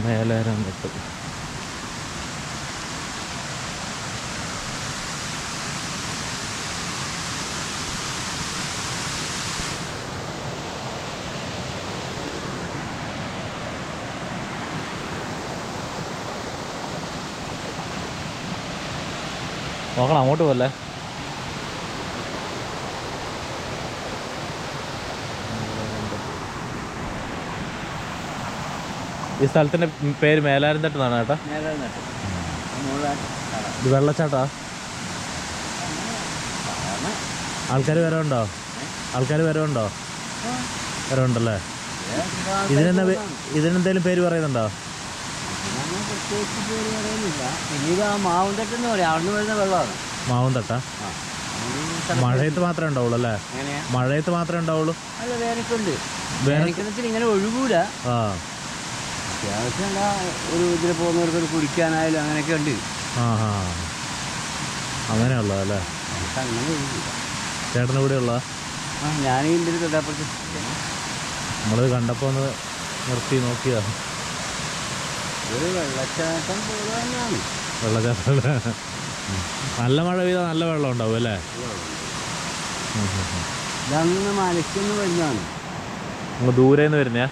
മേലാരം തട്ട്. നോക്കണം, അങ്ങോട്ട് പോകല്ലേ. ഈ സ്ഥലത്തിൻ്റെ പേര് മേലാരം തട്ട് എന്നാണ് ചേട്ടാ. ഇത് വെള്ളച്ചാട്ടാ? ആൾക്കാർ വരവുണ്ടോ? ആൾക്കാർ വരവുണ്ടോ? വരവുണ്ടല്ലേ. ഇതിനെന്തെങ്കിലും പേര് പറയുന്നുണ്ടോ? മാവും തട്ടാ? മഴയത്ത് മാത്രമേ ഉണ്ടാവുള്ളൂ അല്ലേ? മഴയത്ത് മാത്രമേ ഉണ്ടാവുള്ളൂ. വേനൽക്കാലത്തിൽ ഇങ്ങനെ ഒഴുകൂല. അത്യാവശ്യം ഒരു ഇതിൽ പോകുന്നവർക്ക് കുടിക്കാനായാലും അങ്ങനെയൊക്കെ ഉണ്ട്. അങ്ങനെയുള്ളൂ അല്ലേ? അങ്ങനെ ഒഴുകൂല. ചേട്ടൻ ഇവിടെ ഉള്ള? ഞാനീ ഇതിൽ തൊട്ടപ്പുറത്ത് നമ്മളിത് കണ്ടപ്പോൾ ഒന്ന് നിർത്തി നോക്കിയതാ. ഒരു വെള്ളച്ചാട്ടം പോലെ തന്നെയാണ്. വെള്ളച്ചാട്ടം. നല്ല മഴ പെയ്താൽ നല്ല വെള്ളം ഉണ്ടാവും അല്ലേ? ഇതന്ന് മലയ്ക്കൊന്ന് വരുന്നതാണ്. ദൂരേന്ന് വരുന്നയാ?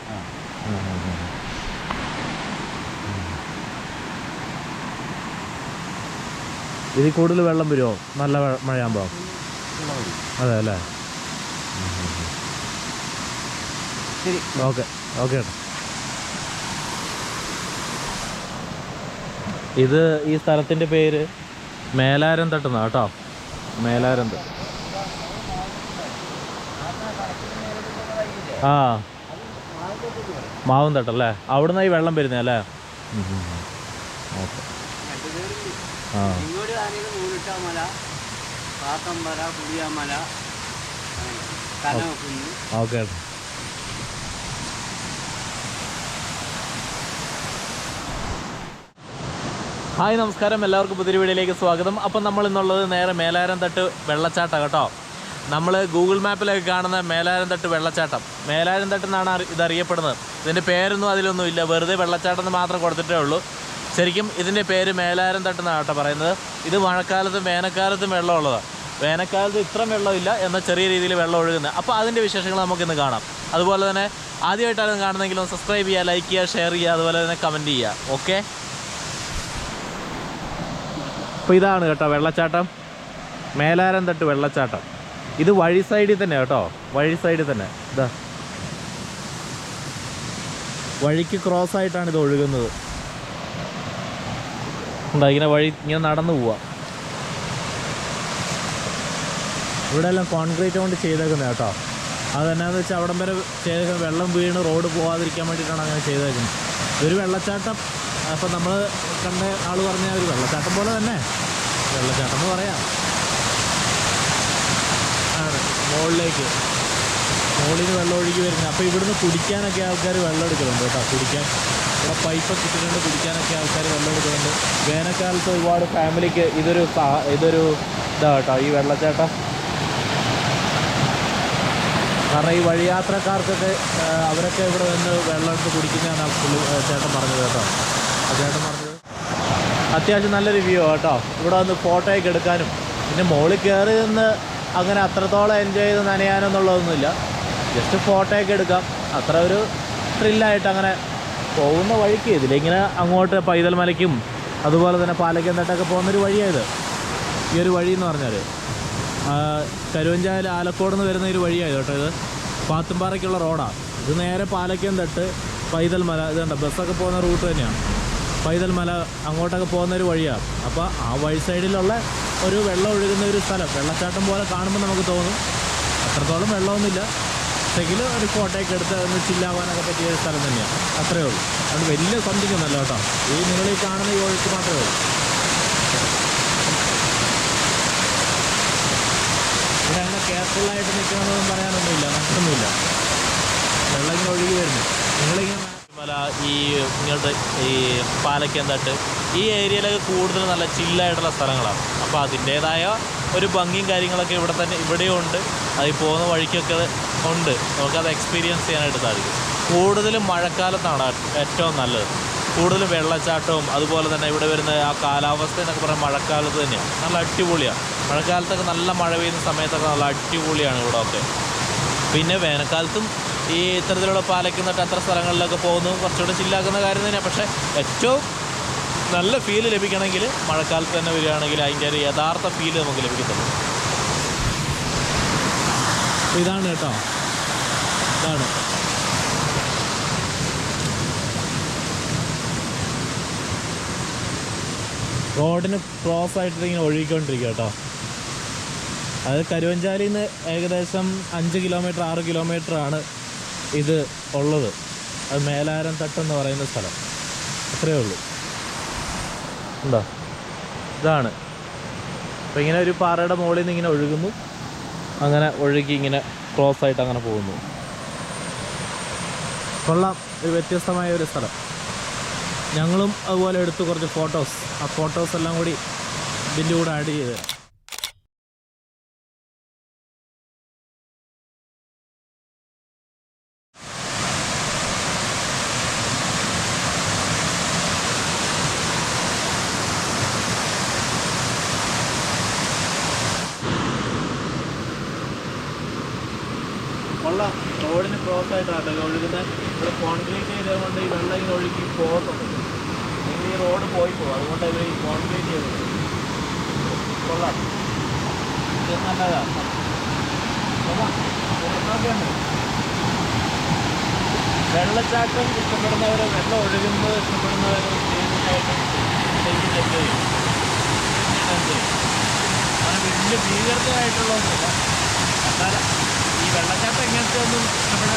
ഇതിൽ കൂടുതൽ വെള്ളം വരുമോ നല്ല മഴയാകുമ്പോൾ? അതെ അല്ലേ? ശരി, ഓക്കെ ഓക്കെ ചേട്ടാ. ഇത് ഈ സ്ഥലത്തിൻ്റെ പേര് മേലാരം തട്ടുന്ന കേട്ടോ. മേലാരം തട്ട്. ആ, മാവും തട്ടല്ലേ? അവിടുന്ന് ഈ വെള്ളം വരുന്നത് അല്ലേ? ഓക്കെ. ആ, ഓക്കെ. ഹായ്, നമസ്കാരം. എല്ലാവർക്കും പുതിയ വീഡിയോയിലേക്ക് സ്വാഗതം. അപ്പം നമ്മൾ ഇന്നുള്ളത് നേരെ മേലാരം തട്ട് വെള്ളച്ചാട്ടം കേട്ടോ. നമ്മൾ ഗൂഗിൾ മാപ്പിലൊക്കെ കാണുന്ന മേലാരം തട്ട് വെള്ളച്ചാട്ടം. മേലാരം തട്ട് എന്നാണ് ഇതറിയപ്പെടുന്നത്. ഇതിൻ്റെ പേരൊന്നും അതിലൊന്നും ഇല്ല, വെറുതെ വെള്ളച്ചാട്ടം എന്ന് മാത്രം കൊടുത്തിട്ടേ ഉള്ളൂ. ശരിക്കും ഇതിൻ്റെ പേര് മേലാരം തട്ട് എന്നാണ് കേട്ടോ പറയുന്നത്. ഇത് മഴക്കാലത്തും വേനൽക്കാലത്തും വെള്ളമുള്ളതാണ്. വേനൽക്കാലത്ത് ഇത്ര വെള്ളമില്ല, എന്നാൽ ചെറിയ രീതിയിൽ വെള്ളം ഒഴുകുന്നത്. അപ്പോൾ അതിൻ്റെ വിശേഷങ്ങൾ നമുക്കിന്ന് കാണാം. അതുപോലെ തന്നെ ആദ്യമായിട്ടാണ് കാണുന്നതെങ്കിലും സബ്സ്ക്രൈബ് ചെയ്യുക, ലൈക്ക് ചെയ്യുക, ഷെയർ ചെയ്യുക, അതുപോലെ തന്നെ കമൻറ്റ് ചെയ്യുക. ഓക്കെ. അപ്പോൾ ഇതാണ് കേട്ടോ വെള്ളച്ചാട്ടം, മേലാരം തട്ട് വെള്ളച്ചാട്ടം. ഇത് വഴി സൈഡിൽ തന്നെ കേട്ടോ, വഴി സൈഡിൽ തന്നെ. ഇതാ വഴിക്ക് ക്രോസ് ആയിട്ടാണ് ഇത് ഒഴുകുന്നത്. ഉണ്ടാ ഇങ്ങനെ വഴി ഇങ്ങനെ നടന്നു പോവാ. ഇവിടെ എല്ലാം കോൺക്രീറ്റ് കൊണ്ട് ചെയ്തേക്കുന്നത് കേട്ടോ. അതെന്നാന്ന് വെച്ചാൽ അവിടം വരെ ചെയ്തേക്കുന്നത് വെള്ളം വീണ് റോഡ് പോകാതിരിക്കാൻ വേണ്ടിയിട്ടാണ് അങ്ങനെ ചെയ്തേക്കുന്നത്. ഇതൊരു വെള്ളച്ചാട്ടം. അപ്പം നമ്മൾ കണ്ട ആൾ പറഞ്ഞ ഒരു വെള്ളച്ചാട്ടം പോലെ തന്നെ, വെള്ളച്ചാട്ടം എന്ന് പറയാം. ആണ് മുകളിലേക്ക്, മുകളിൽ നിന്ന് വെള്ളം ഒഴുകി വരുന്നത്. അപ്പോൾ ഇവിടുന്ന് കുടിക്കാനൊക്കെ ആൾക്കാർ വെള്ളം എടുക്കുന്നുണ്ട് കേട്ടോ. കുടിക്കാൻ ഇവിടെ പൈപ്പൊക്കെ ഇട്ടിട്ടുണ്ട്, കുടിക്കാനൊക്കെ ആൾക്കാർ വെള്ളം എടുക്കുന്നുണ്ട്. വേനൽക്കാലത്ത് ഒരുപാട് ഫാമിലിക്ക് ഇതൊരു ഇതാ കേട്ടോ ഈ വെള്ളച്ചാട്ടം. കാരണം ഈ വഴിയാത്രക്കാർക്കൊക്കെ അവരൊക്കെ ഇവിടെ നിന്ന് വെള്ളം എടുത്ത് കുടിക്കുന്നതാണ് ചേട്ടൻ പറഞ്ഞത് കേട്ടോ. ചേട്ടൻ പറഞ്ഞത് അത്യാവശ്യം നല്ലൊരു വ്യൂ കേട്ടോ. ഇവിടെ വന്ന് ഫോട്ടോയൊക്കെ എടുക്കാനും പിന്നെ മുകളിൽ കയറി നിന്ന് അങ്ങനെ അത്രത്തോളം എൻജോയ് ചെയ്ത് നനയാനൊന്നുള്ളതൊന്നുമില്ല. ജസ്റ്റ് ഫോട്ടോയൊക്കെ എടുക്കാം, അത്ര ഒരു ത്രില്ലായിട്ട് അങ്ങനെ പോകുന്ന വഴിക്ക്. ഇതിലിങ്ങനെ അങ്ങോട്ട് പൈതൽ മലയ്ക്കും അതുപോലെ തന്നെ പാലയ്ക്കും തട്ടൊക്കെ പോകുന്നൊരു വഴിയായത്. ഈ ഒരു വഴി എന്ന് പറഞ്ഞാൽ കരുവഞ്ചാൽ ആലക്കോട് നിന്ന് വരുന്ന ഒരു വഴിയായത് കേട്ടോ. ഇത് പാത്തുംപാറയ്ക്കുള്ള റോഡാണ്. ഇത് നേരെ പാലയ്ക്കും തട്ട് പൈതൽ മല, ഇതുണ്ട് ബസ്സൊക്കെ പോകുന്ന റൂട്ട് തന്നെയാണ്. പൈതൽ മല അങ്ങോട്ടൊക്കെ പോകുന്നൊരു വഴിയാണ്. അപ്പോൾ ആ വഴി സൈഡിലുള്ള ഒരു വെള്ളം ഒഴുകുന്ന ഒരു സ്ഥലം, വെള്ളച്ചാട്ടം പോലെ കാണുമ്പോൾ നമുക്ക് തോന്നും. അത്രത്തോളം വെള്ളമൊന്നുമില്ല, പക്ഷെങ്കിലും ഒരു ഫോട്ടോയൊക്കെ എടുത്ത് ഒന്ന് ചില്ലാവാനൊക്കെ പറ്റിയ ഒരു സ്ഥലം തന്നെയാണ്. അത്രയേ ഉള്ളൂ. അതുകൊണ്ട് വലിയ സംതിങ് ഒന്നല്ല കേട്ടോ. ഈ നിങ്ങളീ കാണുന്ന ഈ ഒഴുക്ക് മാത്രമേ ഉള്ളൂ. ഇവിടെ അങ്ങനെ കെയർഫുള്ളായിട്ട് നിൽക്കണമെന്നൊന്നും പറയാനൊന്നുമില്ല, മറ്റൊന്നുമില്ല. വെള്ളം ഇങ്ങനെ ഒഴുകി വരുന്നു. നിങ്ങളിങ്ങനെ മല ഈ ഇങ്ങോട്ട് ഈ പാലയ്ക്കും തട്ട് ഈ ഏരിയയിലൊക്കെ കൂടുതൽ നല്ല ചില്ലായിട്ടുള്ള സ്ഥലങ്ങളാണ്. അപ്പോൾ അതിൻ്റേതായ ഒരു ഭംഗിയും കാര്യങ്ങളൊക്കെ ഇവിടെ തന്നെ ഇവിടെയും ഉണ്ട്. അതിൽ പോകുന്ന വഴിക്കൊക്കെ ഉണ്ട്. നമുക്കത് എക്സ്പീരിയൻസ് ചെയ്യാനായിട്ട് സാധിക്കും. കൂടുതലും മഴക്കാലത്താണ് ഏറ്റവും നല്ലത്. കൂടുതലും വെള്ളച്ചാട്ടവും അതുപോലെ തന്നെ ഇവിടെ വരുന്ന ആ കാലാവസ്ഥ എന്നൊക്കെ പറഞ്ഞാൽ മഴക്കാലത്ത് തന്നെയാണ്. നല്ല അടിപൊളിയാണ്. മഴക്കാലത്തൊക്കെ നല്ല മഴ പെയ്യുന്ന സമയത്തൊക്കെ നല്ല അടിപൊളിയാണ് ഇവിടെ ഒക്കെ. പിന്നെ വേനൽക്കാലത്തും ഈ ഇത്തരത്തിലുള്ള പാലയ്ക്കും തൊട്ട് അത്ര സ്ഥലങ്ങളിലൊക്കെ പോകുന്നതും കുറച്ചുകൂടെ ചില്ലാക്കുന്ന കാര്യം തന്നെയാണ്. പക്ഷേ ഏറ്റവും നല്ല ഫീല് ലഭിക്കണമെങ്കിൽ മഴക്കാലത്ത് തന്നെ വരികയാണെങ്കിൽ അതിൻ്റെ ഒരു യഥാർത്ഥ ഫീല് നമുക്ക് ലഭിക്കത്തുള്ളൂ. ഇതാണ് കേട്ടോ, ഇതാണ് റോഡിന് ക്രോസ് ആയിട്ട് ഇങ്ങനെ ഒഴുകിക്കൊണ്ടിരിക്കുക കേട്ടോ. അത് കരുവഞ്ചാലിയിൽ നിന്ന് ഏകദേശം 5 കിലോമീറ്റർ 6 കിലോമീറ്ററാണ് ഇത് ഉള്ളത്. അത് മേലാരം തട്ടെന്ന് പറയുന്ന സ്ഥലം, അത്രയേ ഉള്ളൂ. ഉണ്ടോ, ഇതാണ്. അപ്പോൾ ഇങ്ങനെ ഒരു പാറയുടെ മുകളിൽ നിന്ന് ഇങ്ങനെ ഒഴുകുന്നു, അങ്ങനെ ഒഴുകി ഇങ്ങനെ ക്രോസ് ആയിട്ട് അങ്ങനെ പോകുന്നു. കൊള്ളാം, ഒരു വ്യത്യസ്തമായ ഒരു സ്ഥലം. ഞങ്ങളും അതുപോലെ എടുത്തു കുറച്ച് ഫോട്ടോസ്. ആ ഫോട്ടോസ് എല്ലാം കൂടി ഇതിൻ്റെ കൂടെ ആഡ് ചെയ്ത് തരാം. കൊള്ളാം, റോഡിന് ക്രോസ് ആയിട്ടാണ് ഒഴുകുന്നത്. ഇവിടെ കോൺക്രീറ്റ് ചെയ്തതുകൊണ്ട് ഈ വെള്ളം ഇങ്ങനെ ഒഴുകി പോകത്തുള്ളൂ. ഇങ്ങനെ ഈ റോഡ് പോയി പോകും, അതുകൊണ്ട് ഇവർ ഈ കോൺക്രീറ്റ് ചെയ്തത്. കൊള്ളാം, ഇത് നല്ലതാണ്. വെള്ളച്ചാട്ടം ഇഷ്ടപ്പെടുന്നവർ, വെള്ളം ഒഴുകുന്നത് ഇഷ്ടപ്പെടുന്നവർ തീർച്ചയായിട്ടും എൻജോയ് ചെയ്യും. അങ്ങനെ വലിയ ഭീകരതയായിട്ടുള്ളതൊന്നുമില്ല. എന്നാൽ ഈ വെള്ളച്ചാട്ടം എങ്ങനത്തെ ഒന്നും നമ്മുടെ